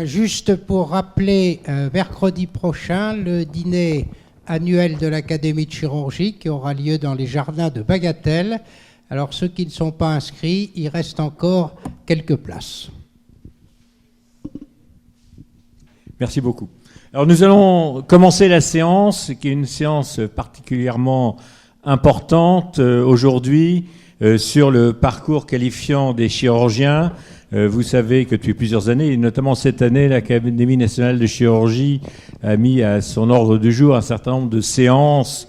Juste pour rappeler, mercredi prochain, le dîner annuel de l'Académie de chirurgie qui aura lieu dans les jardins de Bagatelle. Alors ceux qui ne sont pas inscrits, il reste encore quelques places. Merci beaucoup. Alors nous allons commencer la séance, qui est une séance particulièrement importante aujourd'hui sur le parcours qualifiant des chirurgiens. Vous savez que depuis plusieurs années, et notamment cette année, l'Académie nationale de chirurgie a mis à son ordre du jour un certain nombre de séances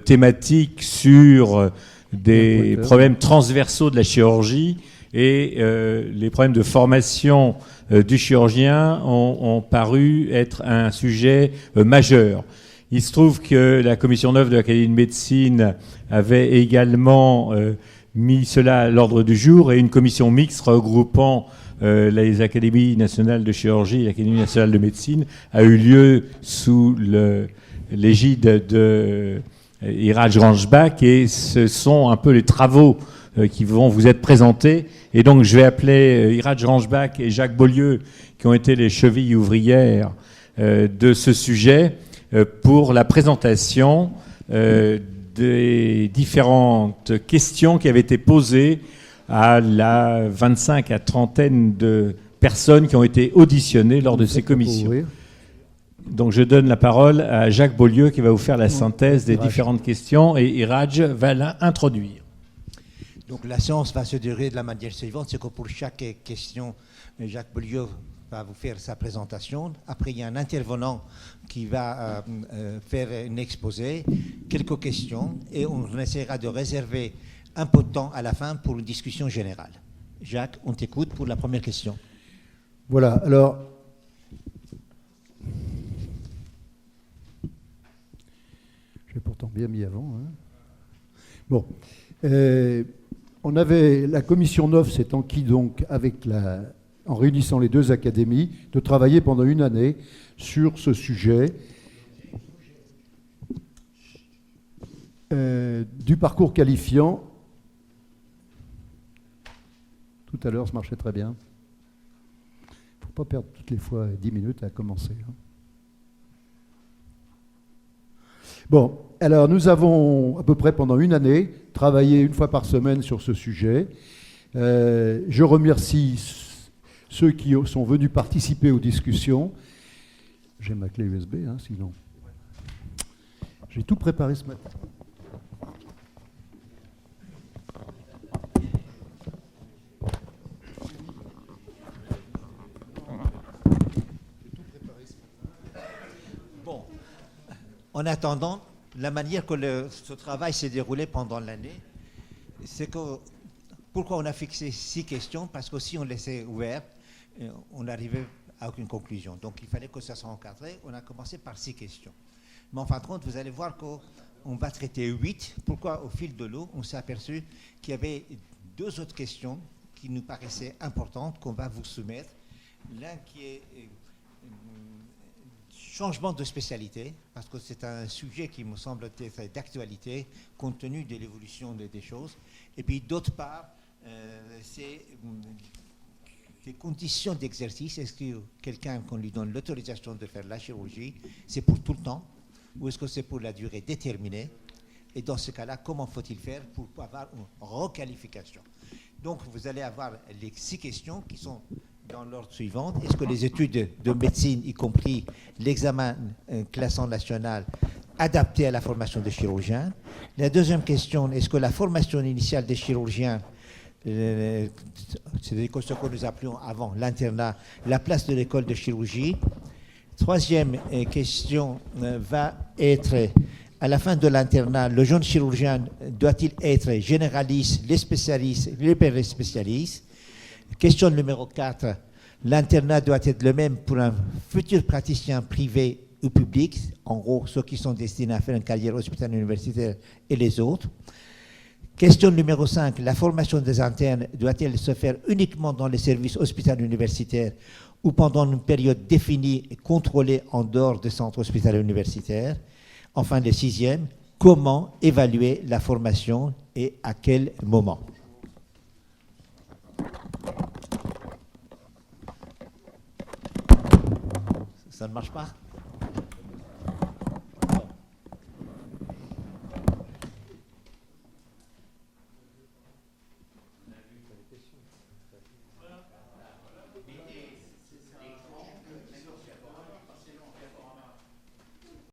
thématiques sur des problèmes transversaux de la chirurgie, et les problèmes de formation du chirurgien ont paru être un sujet majeur. Il se trouve que la commission 9 de l'Académie de médecine avait également mis cela à l'ordre du jour, et une commission mixte regroupant les académies nationales de chirurgie et l'Académie nationale de médecine a eu lieu sous l'égide de Iraj Ranjbak, et ce sont un peu les travaux qui vont vous être présentés. Et donc je vais appeler Iraj Ranjbak et Jacques Beaulieu, qui ont été les chevilles ouvrières de ce sujet, pour la présentation des différentes questions qui avaient été posées à la 25 à trentaine de personnes qui ont été auditionnées lors de ces commissions. Donc je donne la parole à Jacques Beaulieu qui va vous faire la synthèse des différentes questions, et Iraj va l'introduire. Donc la séance va se dérouler de la manière suivante, c'est que pour chaque question, Jacques Beaulieu va vous faire sa présentation. Après, il y a un intervenant qui va faire un exposé, quelques questions, et on essaiera de réserver un peu de temps à la fin pour une discussion générale. Jacques, on t'écoute pour la première question. Voilà, alors... J'ai pourtant bien mis avant. Hein. Bon. On avait la commission 9 s'est enquis donc en réunissant les deux académies, de travailler pendant une année sur ce sujet du parcours qualifiant. Tout à l'heure, ça marchait très bien. Il ne faut pas perdre toutes les fois 10 minutes à commencer. Hein. Bon, alors nous avons à peu près pendant une année travaillé une fois par semaine sur ce sujet. Je remercie ceux qui sont venus participer aux discussions. J'ai ma clé USB, hein, sinon. J'ai tout préparé ce matin. Bon, en attendant, la manière que ce travail s'est déroulé pendant l'année, c'est que pourquoi on a fixé 6 questions? Parce que si on laissait ouvert, on n'arrivait à aucune conclusion. Donc il fallait que ça soit encadré. On a commencé par 6 questions. Mais en fin de compte, vous allez voir qu'on va traiter 8. Pourquoi au fil de l'eau, on s'est aperçu qu'il y avait 2 autres questions qui nous paraissaient importantes qu'on va vous soumettre. L'un qui est changement de spécialité, parce que c'est un sujet qui me semble être d'actualité compte tenu de l'évolution des choses. Et puis d'autre part, c'est les conditions d'exercice. Est-ce que quelqu'un, qu'on lui donne l'autorisation de faire la chirurgie, c'est pour tout le temps, ou est-ce que c'est pour la durée déterminée? Et dans ce cas-là, comment faut-il faire pour avoir une requalification? Donc vous allez avoir les 6 questions qui sont dans l'ordre suivant. Est-ce que les études de médecine, y compris l'examen classant national, adapté à la formation des chirurgiens? La deuxième question, est-ce que la formation initiale des chirurgiens, c'est ce que nous appelions avant l'internat, la place de l'école de chirurgie? Troisième question va être, à la fin de l'internat, le jeune chirurgien doit-il être généraliste, les spécialistes, les périspécialistes? Question numéro 4, l'internat doit être le même pour un futur praticien privé ou public, en gros ceux qui sont destinés à faire une carrière hospitalière universitaire et les autres. Question numéro 5, la formation des internes doit-elle se faire uniquement dans les services hospitaliers universitaires ou pendant une période définie et contrôlée en dehors des centres hospitaliers universitaires? Enfin, le 6e, comment évaluer la formation et à quel moment? Ça ne marche pas?